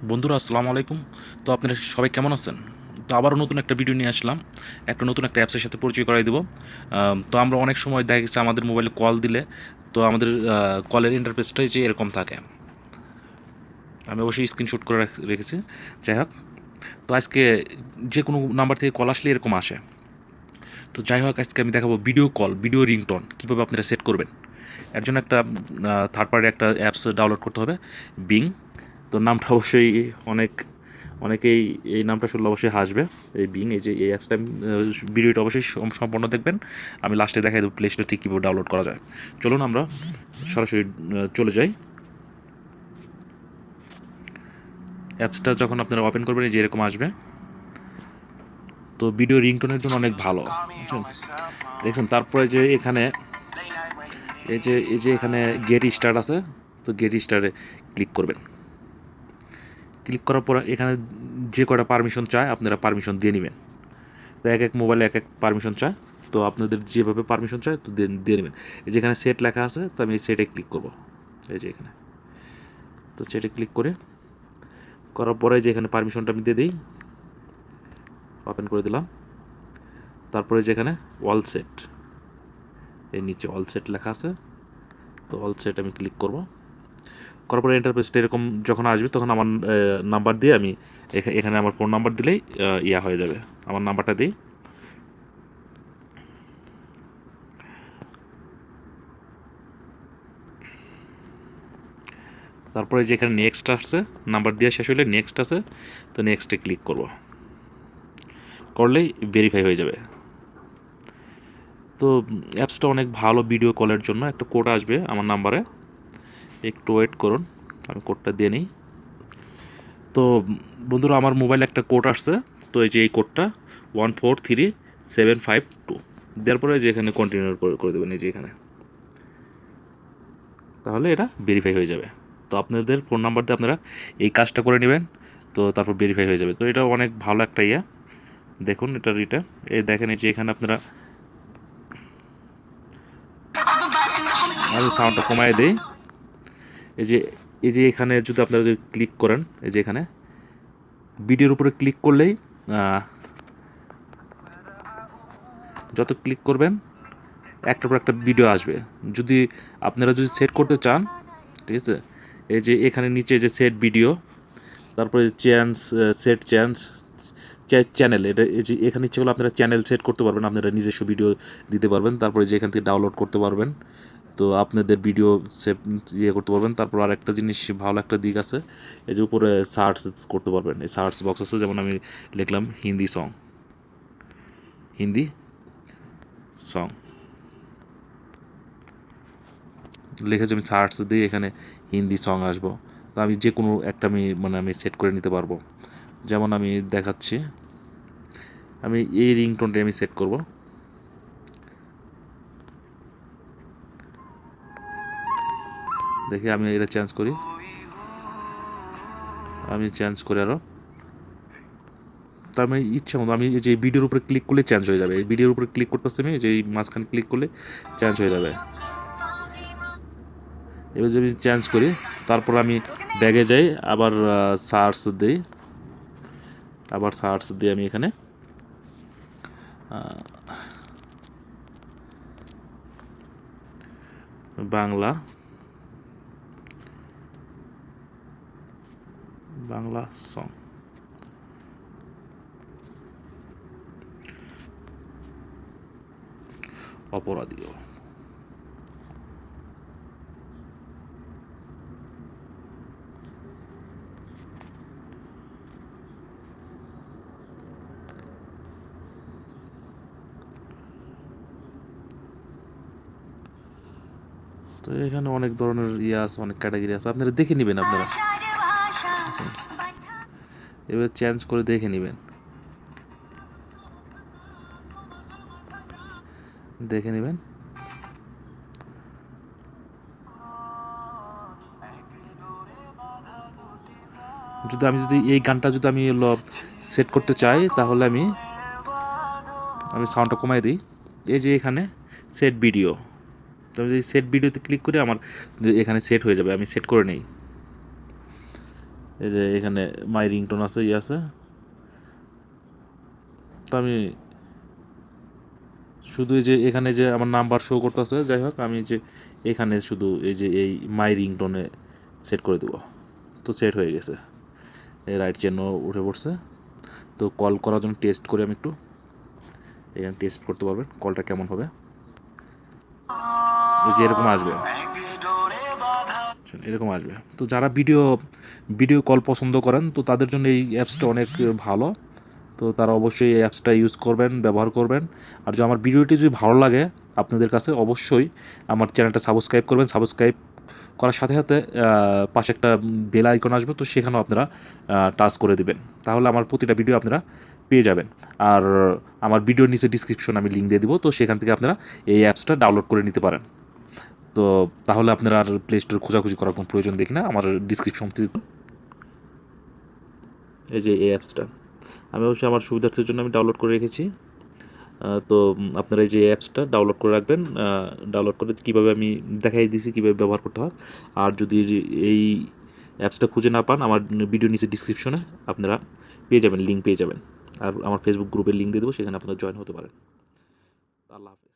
বন্ধুরা আসসালামু আলাইকুম। তো আপনারা সবাই কেমন আছেন? তো আবারও নতুন একটা ভিডিও নিয়ে আসলাম। নতুন একটা অ্যাপসের সাথে পরিচয় করাই দেবো। তো আমরা অনেক সময় দেখা গেছে আমাদের মোবাইলে কল দিলে তো আমাদের কলের ইন্টারফেসটাই যে এরকম থাকে। আমি অবশ্যই স্ক্রিনশট করে রেখেছি। যাই হোক, তো আজকে যে কোনো নাম্বার থেকে কল আসলে এরকম আসে। তো যাই হোক, আজকে আমি দেখাবো ভিডিও রিংটোন কীভাবে আপনারা সেট করবেন। এর জন্য একটা থার্ড পার্টি একটা অ্যাপস ডাউনলোড করতে হবে, বিং। তো নামটা অবশ্যই অনেক অনেকেই এই নামটা শুনলে অবশ্যই হাসবে। এই বিং, এই যে এই অ্যাপসটা, ভিডিওটা অবশ্যই সম্পূর্ণ দেখবেন। আমি লাস্টে দেখাই দেবো প্লে স্টোর থেকে কীভাবে ডাউনলোড করা যায়। চলুন আমরা সরাসরি চলে যাই। অ্যাপসটা যখন আপনারা ওপেন করবেন এই যে এরকম আসবে। তো ভিডিও রিংটোনের জন্য অনেক ভালো, বুঝছেন? দেখছেন, তারপরে যে এখানে এই যে এখানে গেট স্টার্ট আছে। তো গেট স্টারে ক্লিক করবেন। ক্লিক করার পর এখানে যে কটা পারমিশন চায় আপনারা পারমিশন দিয়ে নেবেন। তো এক এক মোবাইলে এক এক পারমিশন চায়। তো আপনাদের যেভাবে পারমিশন চায় তো দিয়ে নেবেন। এই যেখানে সেট লেখা আছে, তো আমি এই সেটে ক্লিক করব। এই যে এখানে, তো সেটে ক্লিক করার পরে যে এখানে পারমিশনটা আমি দিয়ে দিই, ওপেন করে দিলাম। তারপরে যেখানে অল সেট, এই নিচে অল সেট লেখা আছে, তো অল সেট আমি ক্লিক করব। করার পরে ইন্টারফেসটা এরকম যখন আসবে তখন আমার নাম্বার দিয়ে আমি এখানে আমার ফোন নাম্বার দিলেই ইয়া হয়ে যাবে। আমার নাম্বারটা দিই, তারপরে যেখানে নেক্সট আসছে, নাম্বার দেওয়া শেষ হলে নেক্সট আছে, তো নেক্সটে ক্লিক করব। করলেই ভেরিফাই হয়ে যাবে। তো অ্যাপসটা অনেক ভালো ভিডিও কলের জন্য। একটা কোড আসবে আমার নাম্বারে, একটু ওয়েট করুন, আমি কোডটা দিয়ে নিই। তো বন্ধুরা, আমার মোবাইলে একটা কোড আসছে। তো এই যে এই কোডটা 143752 দেওয়ার পরে যে এখানে কন্টিনিউ করে দেবেন, এই যে এখানে, তাহলে এটা ভেরিফাই হয়ে যাবে। তো আপনাদের ফোন নাম্বার দিয়ে আপনারা এই কাজটা করে নেবেন, তো তারপর ভেরিফাই হয়ে যাবে। তো এটা অনেক ভালো একটা ইয়ে। দেখুন এটা এই দেখেন, এই যে এখানে আপনারা, আমি সাউন্ডটা কমায় দিই। এই যে এখানে যদি আপনারা যদি ক্লিক করেন, এই যে এখানে ভিডিওর উপরে ক্লিক করলেই যত ক্লিক করবেন একটার পর একটা ভিডিও আসবে। যদি আপনারা যদি সেট করতে চান, ঠিক আছে, এই যে এখানে নিচে যে সেট ভিডিও, তারপরে সেট চ্যানেল, এটা এই যে এখানে ইচ্ছে করলে আপনারা চ্যানেল সেট করতে পারবেন, আপনারা নিজস্ব ভিডিও দিতে পারবেন। তারপরে যে এখান থেকে ডাউনলোড করতে পারবেন, তো আপনাদের ভিডিও সেভ করতে পারবেন। তারপর আর একটা জিনিস, ভালো একটা দিক আছে, এই যে উপরে সার্চ করতে পারবেন। এই সার্চ বক্স আছে, যেমন আমি লিখলাম হিন্দি সং লিখেছি, আমি সার্চ দিয়ে এখানে হিন্দি সং আসবো। তো আমি যে কোনো একটা আমি সেট করে নিতে পারবো। যেমন আমি দেখাচ্ছি, আমি এই রিংটোনটা আমি সেট করব। দেখি আমি এটা চেঞ্জ করি, আরও। তার মানে ইচ্ছা মতো আমি এই যে ভিডিওর উপরে ক্লিক করলে চেঞ্জ হয়ে যাবে। এই ভিডিওর উপরে ক্লিক করতেছি আমি, যে এই মাঝখানে ক্লিক করলে চেঞ্জ হয়ে যাবে। এবার যদি চেঞ্জ করি, তারপর আমি ব্যাগে যাই, আবার সার্চ দিই আমি এখানে বাংলা সং। অপরাধীও, তো এখানে অনেক ধরনের ইয়ে আছে, অনেক ক্যাটাগরি আছে, আপনারা দেখে নেবেন। আপনারা এবার চেঞ্জ করে দেখে নেবেন, যদি এই গানটা যদি আমি সেট করতে চাই, তাহলে আমি সাউন্ডটা কমাই দিই। এই যে এখানে সেট ভিডিও, তো আমি যদি সেট ভিডিওতে ক্লিক করি, আমার এখানে সেট হয়ে যাবে। আমি সেট করে নেই। এই যে এখানে মাই রিংটোন আছে, আছে। তো আমি শুধু এই যে এখানে যে আমার নাম্বার শো করতেছে, যাই হোক আমি যে এখানে শুধু এই যে এই মাই রিংটোনে সেট করে দেবো। তো সেট হয়ে গেছে, এই রাইট চিহ্ন উঠে পড়ছে। তো কল করার জন্য টেস্ট করি আমি একটু, এখানে টেস্ট করতে পারবেন কলটা কেমন হবে। যে এরকম আসবে, এরকম আসবে। তো যারা ভিডিও কল পছন্দ করেন, তো তাদের জন্য এই অ্যাপসটা অনেক ভালো। তো তারা অবশ্যই এই অ্যাপসটা ইউজ করবেন, ব্যবহার করবেন। আর যদি আমার ভিডিওটি যদি ভালো লাগে আপনাদের কাছে, অবশ্যই আমার চ্যানেলটা সাবস্ক্রাইব করবেন। সাবস্ক্রাইব করার সাথে সাথে পাশে একটা বেল আইকন আসবে, তো সেখানেও আপনারা টাচ করে দিবেন। তাহলে আমার প্রতিটা ভিডিও আপনারা পেয়ে যাবেন। আর আমার ভিডিওর নিচে ডিসক্রিপশন আমি লিঙ্ক দিয়ে দিব, তো সেখান থেকে আপনারা এই অ্যাপসটা ডাউনলোড করে নিতে পারেন। তো তাহলে আপনারা আর প্লে স্টোর খোঁজাখুঁজি করার কোনো প্রয়োজন দেখি না, আমার ডিসক্রিপশন এই যে এই অ্যাপসটা আমি অবশ্যই আমার সুবিধার্থের জন্য আমি ডাউনলোড করে রেখেছি। তো আপনারা এই যে অ্যাপসটা ডাউনলোড করে রাখবেন। ডাউনলোড করে কীভাবে আমি দেখাই দিয়েছি কীভাবে ব্যবহার করতে হয়। আর যদি এই অ্যাপসটা খুঁজে না পান, আমার ভিডিও নিচে ডিসক্রিপশনে আপনারা পেয়ে যাবেন, লিঙ্ক পেয়ে যাবেন। আর আমার ফেসবুক গ্রুপের লিঙ্ক দিয়ে দেবো, সেখানে আপনারা জয়েন হতে পারেন। আল্লাহ হাফেজ।